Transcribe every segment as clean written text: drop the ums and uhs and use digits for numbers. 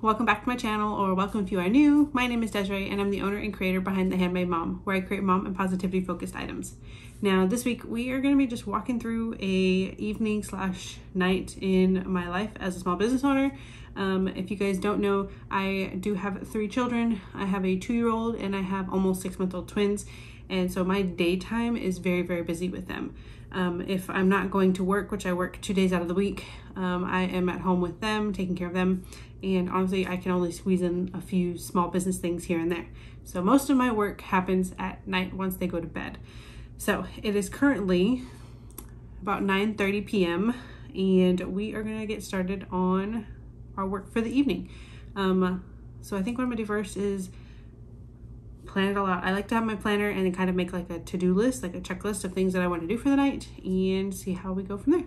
welcome back to my channel, or welcome if you are new. My name is Desiree and I'm the owner and creator behind The Handmade Mom, where I create mom and positivity focused items. Now this week we are going to be just walking through a evening / night in my life as a small business owner. If you guys don't know, I do have 3 children. I have a 2-year-old and I have almost 6-month-old twins. And so my daytime is very, very busy with them. If I'm not going to work, which I work 2 days out of the week, I am at home with them, taking care of them. And honestly, I can only squeeze in a few small business things here and there. So most of my work happens at night once they go to bed. So it is currently about 9:30 p.m. and we are gonna get started on our work for the evening. So I think what I'm gonna do first is plan it all out. I like to have my planner and then kind of make like a to-do list, like a checklist of things that I want to do for the night, and see how we go from there.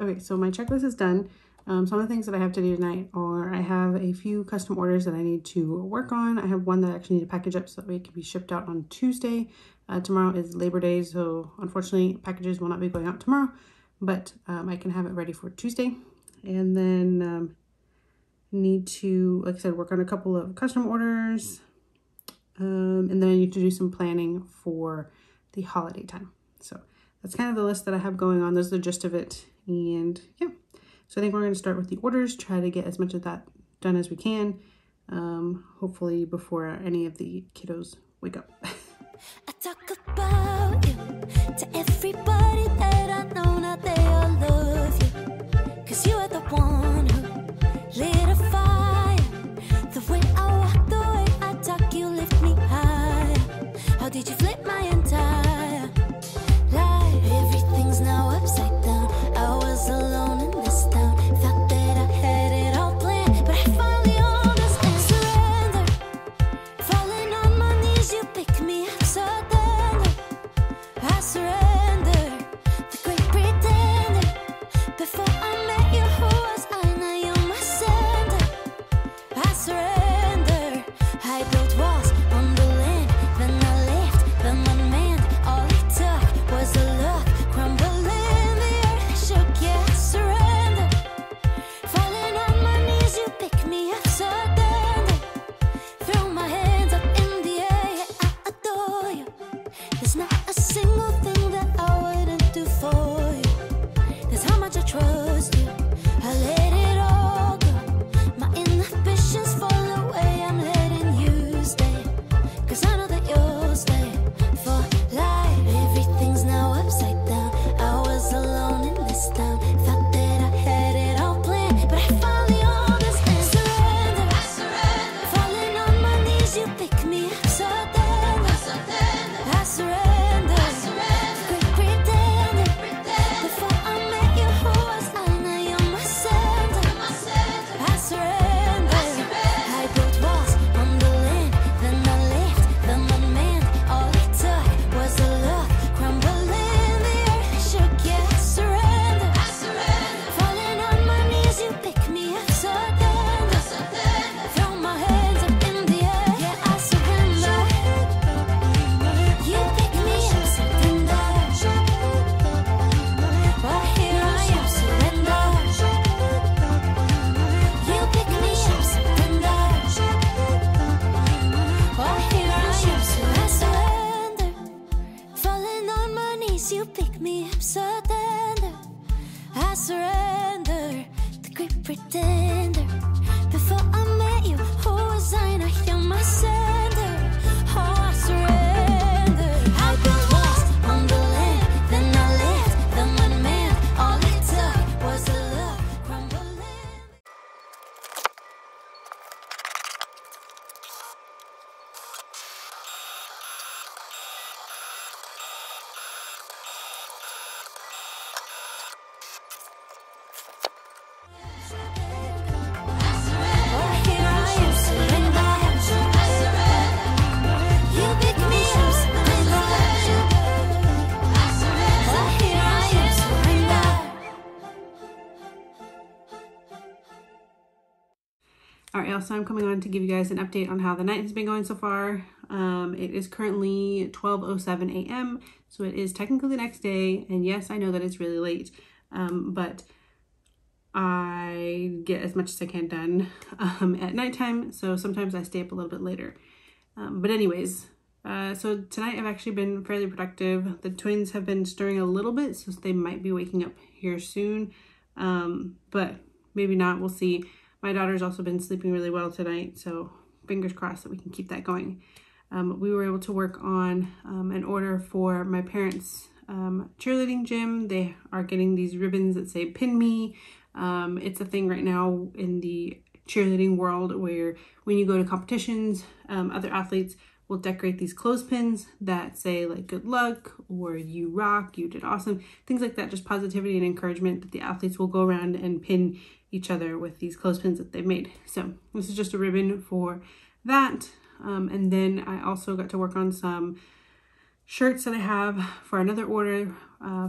Okay, so my checklist is done. Some of the things that I have to do tonight are I have a few custom orders that I need to work on. I have one that I actually need to package up so that it can be shipped out on Tuesday. Tomorrow is Labor Day, so unfortunately packages will not be going out tomorrow, but I can have it ready for Tuesday. And then need to, like I said, work on a couple of custom orders. And then I need to do some planning for the holiday time. So that's kind of the list that I have going on. Those are the gist of it. And yeah, so I think we're going to start with the orders, try to get as much of that done as we can, hopefully before any of the kiddos wake up. I talk about you to everybody that I know, now they all love you, 'cause you are the one who lit a fire. The way I walk, the way I talk, you lift me higher. How did you flip my entire life? Everything's now upside down. I was alone in this town, thought that I had it all planned, but I finally understand. Surrender, falling on my knees, you pick me up so tender. I surrender, the great pretender. Before I met you, who was I? Now you're my center. I surrender, I built walls on the land, then I left, then I manned. All it took was a look, crumbling the earth shook. Yeah, I surrender, falling on my knees, you pick me up so tender. Throw my hands up in the air, yeah, I adore you. There's not a single thing that I wouldn't do for you. That's how much I trust you. I let it all go. My inhibitions fall away. I'm letting you stay, 'cause I know that you'll stay for life. Everything's now upside down. I was alone in this town, thought that I had it all planned, but I finally understand. Surrender, I surrender, falling on my knees, you pick me up so tender. I surrender, great pretender. Before I met you, who was I? Now you're my center. I surrender, I built walls on the land, then I left, then I manned. All it took was a look, crumbling the earth shook. Yeah, I surrender, falling on my knees, you pick me up so tender. Throw my hands up in the air, yeah, I surrender. You pick me up so tender. Well, here I am, surrender. You pick me up so tender. Well, here I am, so I surrender. Falling on my knees, you pick me up so tender. I surrender, the great pretender. Before I met you, who was I? Now you're my center. Oh, I surrender. I built walls on the land, then I left, then I manned. All it took was a look, crumbling. Oh, here I am, surrender. All right, so I'm coming on to give you guys an update on how the night has been going so far. It is currently 12:07 a.m., so it is technically the next day, and yes, I know that it's really late, but I get as much as I can done at nighttime, so sometimes I stay up a little bit later. But anyways, so tonight I've actually been fairly productive. The twins have been stirring a little bit, so they might be waking up here soon, but maybe not, we'll see. My daughter's also been sleeping really well tonight, so fingers crossed that we can keep that going. We were able to work on an order for my parents' cheerleading gym. They are getting these ribbons that say "Pin Me." It's a thing right now in the cheerleading world where when you go to competitions, other athletes will decorate these clothespins that say like "Good luck" or "You rock," "You did awesome," things like that. Just positivity and encouragement that the athletes will go around and pin each other with these clothespins that they've made. So this is just a ribbon for that. And then I also got to work on some shirts that I have for another order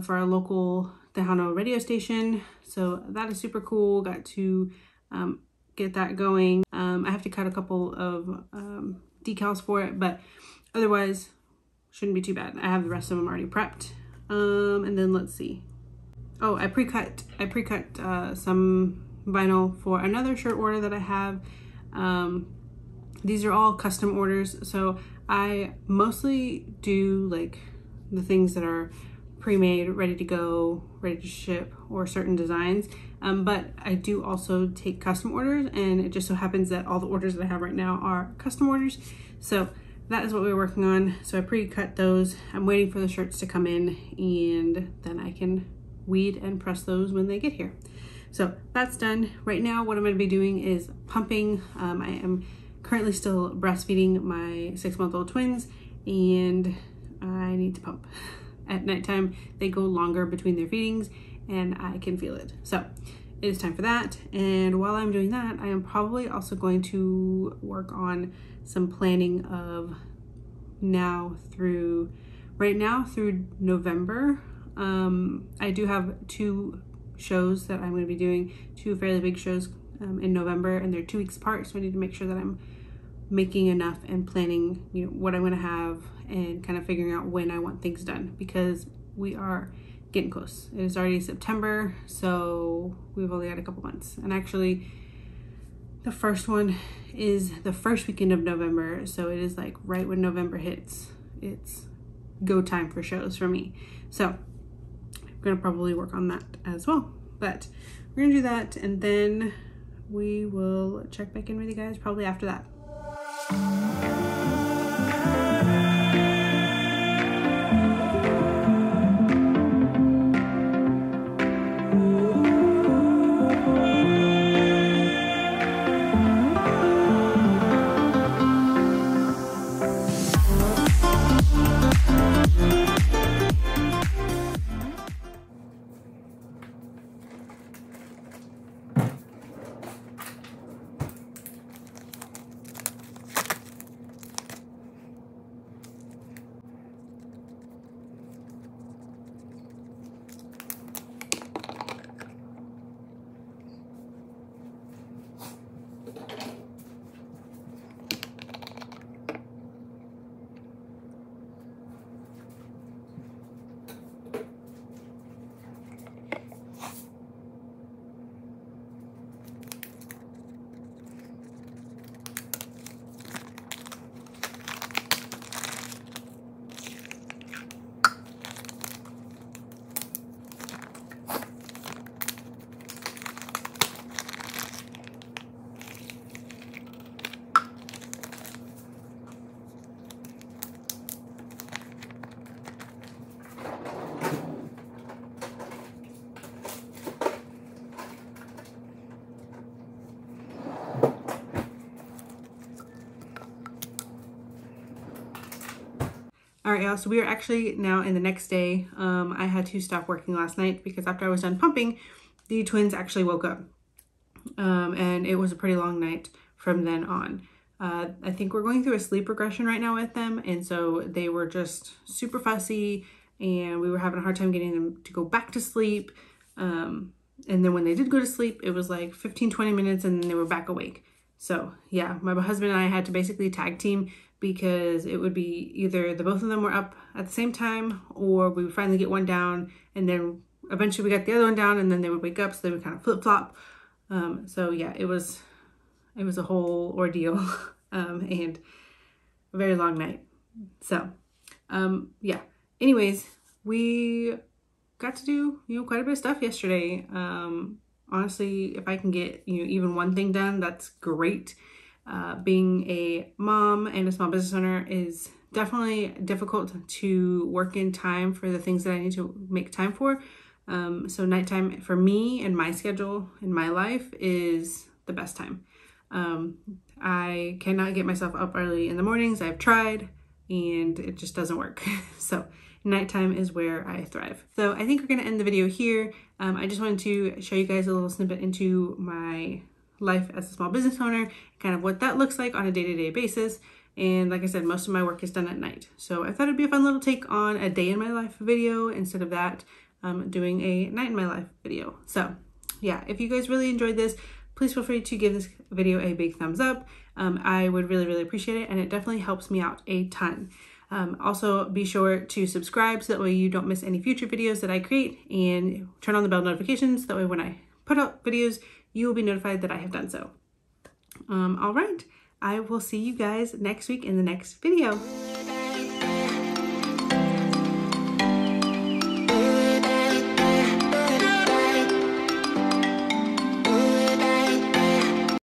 for our local Tejano radio station. So that is super cool. Got to get that going. I have to cut a couple of decals for it, but otherwise shouldn't be too bad. I have the rest of them already prepped. And then let's see. Oh, I pre-cut some vinyl for another shirt order that I have. These are all custom orders, so I mostly do like the things that are pre-made, ready to go, ready to ship, or certain designs, but I do also take custom orders, and it just so happens that all the orders that I have right now are custom orders. So that is what we're working on. So I pre-cut those. I'm waiting for the shirts to come in, and then I can weed and press those when they get here. So that's done. Right now what I'm going to be doing is pumping. I am currently still breastfeeding my 6-month-old twins, and I need to pump. At nighttime they go longer between their feedings, and I can feel it. So it is time for that, and while I'm doing that, I am probably also going to work on some planning of right now through November. I do have 2 shows that I'm going to be doing, 2 fairly big shows in November, and they're 2 weeks apart, so I need to make sure that I'm making enough and planning, you know, what I'm going to have, and kind of figuring out when I want things done, because we are getting close. It is already September, so we've only got a couple months, and actually the first one is the first weekend of November, so it is like right when November hits, it's go time for shows for me. So I'm gonna probably work on that as well, but we're gonna do that, and then we will check back in with you guys probably after that. All right, y'all, so we are actually now in the next day. I had to stop working last night because after I was done pumping, the twins actually woke up. And it was a pretty long night from then on. I think we're going through a sleep regression right now with them, and so they were just super fussy, and we were having a hard time getting them to go back to sleep. And then when they did go to sleep, it was like 15-20 minutes and then they were back awake. So yeah, my husband and I had to basically tag team because it would be either the both of them were up at the same time, or we would finally get one down, and then eventually we got the other one down, and then they would wake up, so they would kind of flip-flop. So yeah, it was a whole ordeal and a very long night. So yeah, anyways, we got to do, quite a bit of stuff yesterday. Honestly, if I can get, even one thing done, that's great. Being a mom and a small business owner is definitely difficult to work in time for the things that I need to make time for. So nighttime for me and my schedule in my life is the best time. I cannot get myself up early in the mornings. I've tried and it just doesn't work. So nighttime is where I thrive. So I think we're going to end the video here. I just wanted to show you guys a little snippet into my life as a small business owner, kind of what that looks like on a day-to-day basis. And like I said, most of my work is done at night. So I thought it'd be a fun little take on a day in my life video instead of that, doing a night in my life video. So yeah, if you guys really enjoyed this, please feel free to give this video a big thumbs up. I would really, really appreciate it. And it definitely helps me out a ton. Also, be sure to subscribe so that way you don't miss any future videos that I create, and turn on the bell notifications. That way when I put out videos, you will be notified that I have done so. All right, I will see you guys next week in the next video.